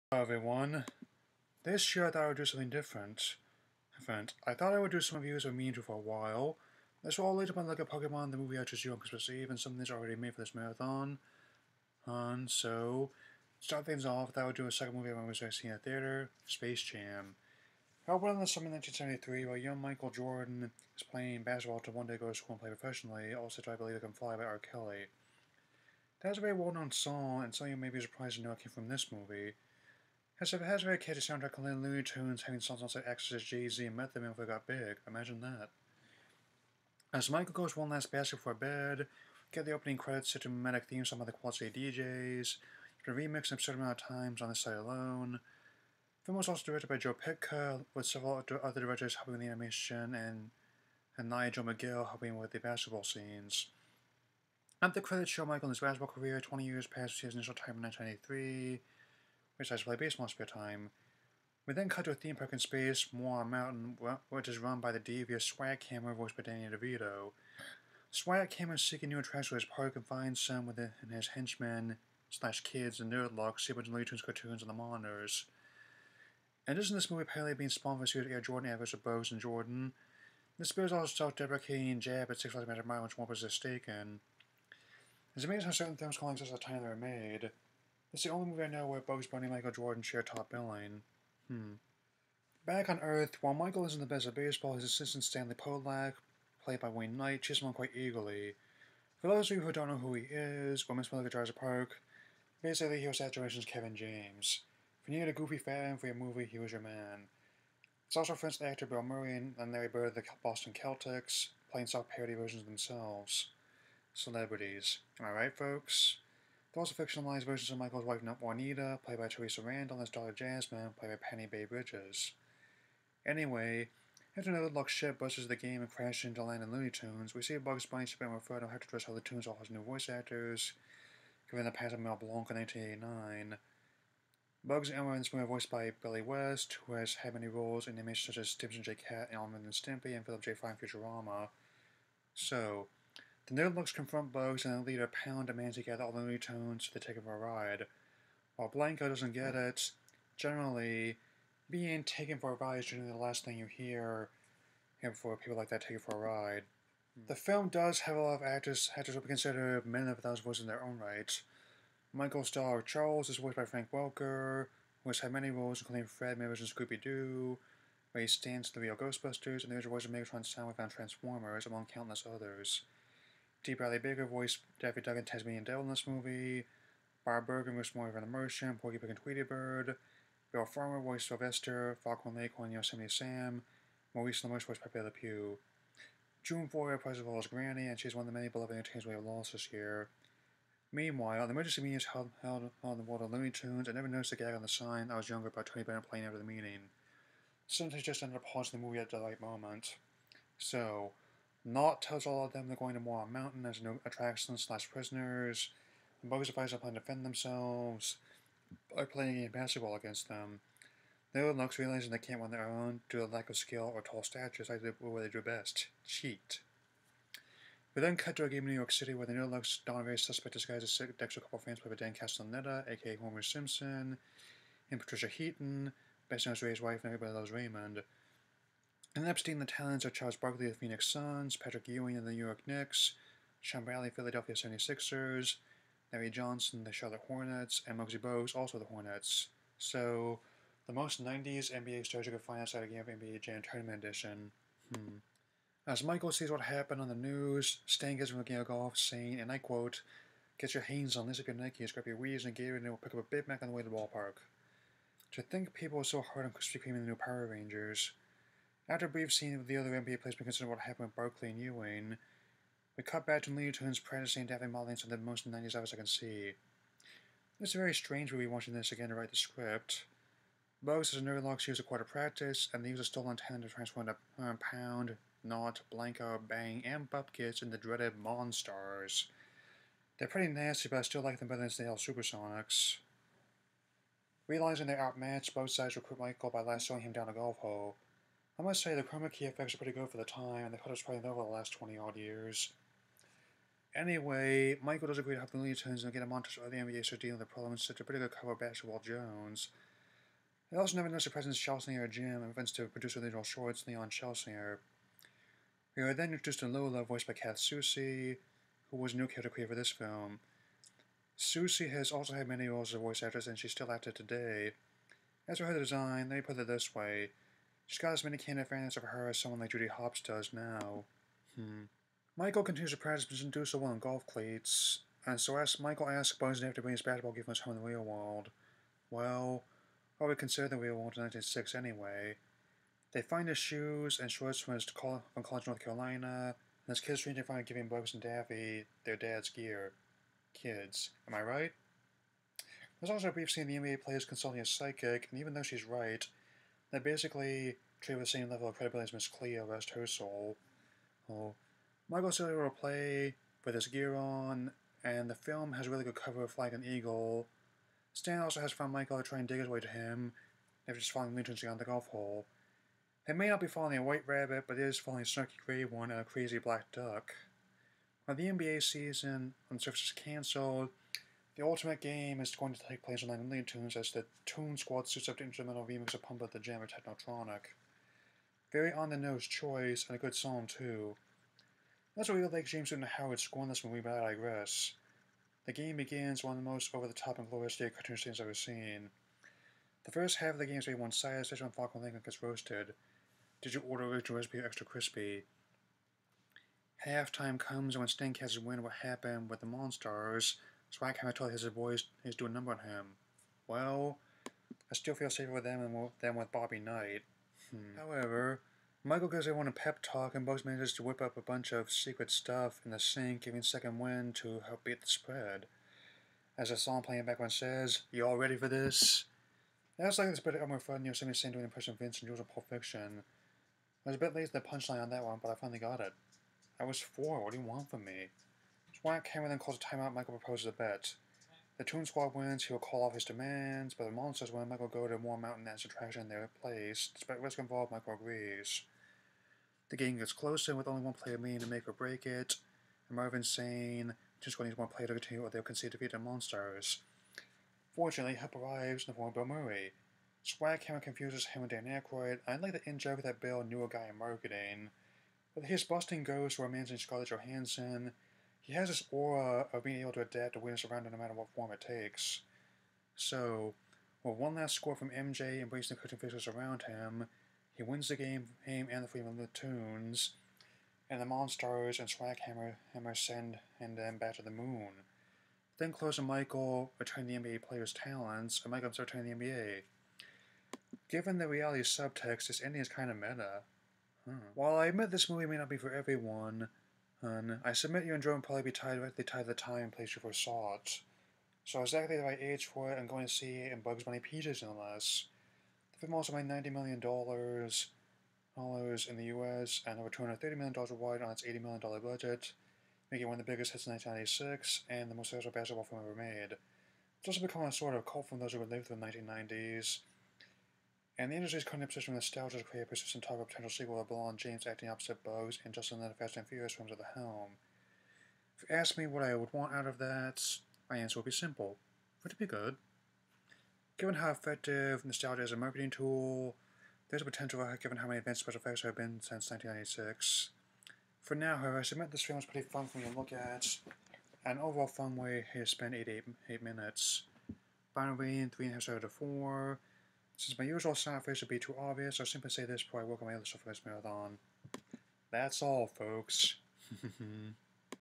Hello everyone. This year I thought I would do something different. I thought I would do some reviews of Mewtwo for a while. This will all lead up on like a Pokemon the movie I just viewed on Christmas Eve and something that's already made for this marathon. So to start things off, I thought I would do a second movie I was seen at the theater, Space Jam. Held in the summer 1973 while young Michael Jordan is playing basketball to one day go to school and play professionally, also to I Believe I Can Fly by R. Kelly. That's a very well-known song and some of you may be surprised to know it came from this movie. It has a very catchy soundtrack including Looney Tunes having songs like Exorcist, Jay-Z, and Method Man before it got big. Imagine that. As Michael goes one last basket for bed, get the opening credits to dramatic theme song by the Quality DJs. It's been remixed an absurd amount of times on this site alone. The film was also directed by Joe Pytka, with several other directors helping with the animation and Nigel McGill helping with the basketball scenes. At the credits show Michael in his basketball career 20 years past his initial time in 1993, which has to play baseball in spare time. We then cut to a theme park in space, Moana Mountain, which is run by the devious Swag Hammer voiced by Danny DeVito. Swag Hammer is seeking new attractions for his park and finds some within his henchmen / kids and nerdlocks, see a bunch of Looney Tunes cartoons on the monitors. In addition to this movie apparently being spawned for a series of Air Jordan adverts of Bogues and Jordan, this bears also self-deprecating jab at 6 miles per hour which one was mistaken. It's amazing how certain films calling such a time they were made. It's the only movie I know where Bugs Bunny and Michael Jordan share top billing. Back on Earth, while Michael isn't the best at baseball, his assistant Stanley Podolak, played by Wayne Knight, chases him on quite eagerly. For those of you who don't know who he is, or miss Michael Jurassic Park, basically he was that generation's Kevin James. If you needed a goofy fan for your movie, he was your man. It's also friends with actor Bill Murray and Larry Bird of the Boston Celtics, playing soft parody versions of themselves. Celebrities. Am I right, folks? There are also fictionalized versions of Michael's wife Juanita, played by Teresa Randall, and his daughter Jasmine, played by Penny Bay Bridges. Anyway, after another luck ship busts the game and crashes into land in Looney Tunes, we see Bugs Bunny spend with Fred on how to dress how the Tunes all has new voice actors, given the pass of Mel Blanc in 1989. Bugs and Elmer in this movie are voiced by Billy West, who has had many roles in animations such as Stimpson J. Cat, Elmer and Stimpy, and Philip J. Fry in Futurama. So, the Nerdlocks confront Bugs and the leader pound a man to gather all the Looney Tunes so they take him for a ride. While Blanco doesn't get it, generally, being taken for a ride is generally the last thing you hear for people like that taken for a ride. The film does have a lot of actors who would be considered men of a thousand voices in their own right. Michael's daughter Charles is voiced by Frank Welker, who has had many roles including Fred Mivers in Scooby-Doo, where he stands the real Ghostbusters, and the original voice of Megatron Soundwave on Transformers, among countless others. D. Bradley Baker voiced Daffy Duck and Tasmanian Devil in this movie. Barb Bergen voiced Moira the Martian, Porky Pig and Tweety Bird. Bill Farmer voiced Sylvester, Foghorn Leghorn, Yosemite Sam. Maurice LaMarche voiced Pepe Le Pew. June Foyer plays Vala's Granny, and she's one of the many beloved entertainers we have lost this year. Meanwhile, the emergency meeting is held on the world of Looney Tunes. I never noticed the gag on the sign. I was younger, about Tony Bennett playing after the meeting. Sometimes just ended up pausing the movie at the right moment. So, Knot tells all of them they're going to Moana Mountain as new attractions / prisoners. The Bugs advise them to defend themselves by playing a basketball against them. The Nerdlocks, realizing they can't win their own due to lack of skill or tall stature, decide to do what they do best: cheat. We then cut to a game in New York City where the Nerdlocks don a very suspect disguise as Dexter Couple fans played by Dan Castellaneta, aka Homer Simpson, and Patricia Heaton, best known as Ray's wife and Everybody Loves Raymond. In Epstein, the talents are Charles Barkley of the Phoenix Suns, Patrick Ewing of the New York Knicks, Sean Bradley of Philadelphia 76ers, Larry Johnson, the Charlotte Hornets, and Muggsy Bogues, also the Hornets. So, the most 90s NBA stars you could find outside a game of NBA Jam Tournament Edition. As Michael sees what happened on the news, Stan gets from the game of golf, saying, and I quote, "Get your hands on this if you're Nikes, grab your Wheaties and Gatorade and we'll pick up a Big Mac on the way to the ballpark." To think people were so hard on Krispy Kreme and the new Power Rangers. After a brief scene with the other NBA players considering what happened with Barkley and Ewing, we cut back to Looney Tunes practicing Daffy modeling some of the most 90s hours I can see. It's a very strange movie watching this again to write the script. Bugs as a Nerdlocks use a quarter practice, and they use a stolen talent to transform the Pound, Knot, Blanco, Bang, and Bupkis into dreaded Monstars. They're pretty nasty, but I still like them better than the Supersonics. Realizing they're outmatched, both sides recruit Michael by lassoing him down a golf hole. I must say the chroma key effects are pretty good for the time, and they put us probably over the last 20 odd years. Anyway, Michael does agree to help the Looney Tunes and get a montage of the NBA stars dealing with the problems such a pretty good cover of Basketball Jones. They also never noticed the presence of Schlesinger Jim and events to producer original shorts Leon Schlesinger. We are then introduced to Lola, voiced by Kath Soucie, who was a new character created for this film. Soucie has also had many roles as a voice actress, and she's still active today. As for her design, let me put it this way. She's got as many candid fans of her as someone like Judy Hopps does now. Michael continues to practice but doesn't do so well in golf cleats, and so Michael asks Bugs if to bring his basketball game from his home in the real world. Well, what we consider the real world in 1906 anyway. They find his shoes and shorts from college North Carolina, and his kids strange to find giving Bugs and Daffy their dad's gear. Kids, am I right? There's also a brief scene the NBA players consulting a psychic, and even though she's right, they basically treat with the same level of credibility as Miss Cleo, rest her soul. Oh, Michael's still able to play with his gear on, and the film has a really good cover of Flag and Eagle. Stan also has found Michael to try and dig his way to him, after just following Linton's around the golf hole. They may not be following a white rabbit, but it is following a snarky gray one and a crazy black duck. When the NBA season on the surface is cancelled, the ultimate game is going to take place on 9 Million Tunes as the Toon Squad suits up to instrumental remix of Pump Up the Jam or Technotronic. Very on-the-nose choice, and a good song too. That's what we would like James Newton Howard score on this movie, but I digress. The game begins one of the most over-the-top and glorious day cartoon scenes I've ever seen. The first half of the game is very one-sided, especially when Falcon Lincoln gets roasted. Did you order original recipe or extra crispy? Halftime comes and when Stan catches wind of what happened with the Monstars, Swackhammer told his boys he's doing a number on him. Well, I still feel safer with them than with Bobby Knight. However, Michael gives everyone a pep talk and Bugs manages to whip up a bunch of secret stuff in the sink, giving second wind to help beat the spread. As the song playing in the background says, "You all ready for this?" That's like this bit of Elmer Fudd and Yosemite Sam doing an impression of Vince and Jules in Pulp Fiction. I was a bit late to the punchline on that one, but I finally got it. I was 4, what do you want from me? Swackhammer then calls a timeout, Michael proposes a bet. The Toon Squad wins, he will call off his demands, but the Monsters win, Michael will go to a more mountain dance attraction in their place. Despite risk involved, Michael agrees. The game gets closer with only one player remaining to make or break it, and Marvin's saying Toon Squad needs one player to continue or they'll concede defeat the Monsters. Fortunately, help arrives in the form of Bill Murray. Swackhammer confuses him and Dan Aykroyd, and I'd like to in-joke that Bill knew a guy in marketing. With his busting ghost romancing Scarlett Johansson, he has this aura of being able to adapt to weirdness around him no matter what form it takes. So, with one last score from MJ embracing the cartoon figures around him, he wins the game and the freedom of the Toons, and the Monstars and Swackhammer send them back to the moon. Then Close and Michael return the NBA players' talents, and Michael starts returning the NBA. Given the reality subtext, this ending is kind of meta. While I admit this movie may not be for everyone, I submit you enjoy will probably be directly tied to the time and place you first saw it. So exactly the right age for it, I'm going to see it in Bugs Bunny PJs no less. The film also made $90 million in the US and over $230 million worldwide on its $80 million budget, making it one of the biggest hits in 1996 and the most successful basketball film ever made. It's also become a sort of cult from those who would live through the 1990s. And the industry's current obsession with nostalgia to create a persistent talk of a potential sequel of Bill and James acting opposite Bugs and Justin Lin of Fast and Furious films at the helm. If you ask me what I would want out of that, my answer would be simple. For it to be good. Given how effective nostalgia is a marketing tool, there's a potential given how many advanced special effects there have been since 1996. For now, however, I submit this film is pretty fun for me to look at, and an overall fun way to spend 8 minutes. Final rating 3.5 out of 4. Since my usual sound face would be too obvious, I'll simply say this before I work on my other stuff for this marathon. That's all, folks.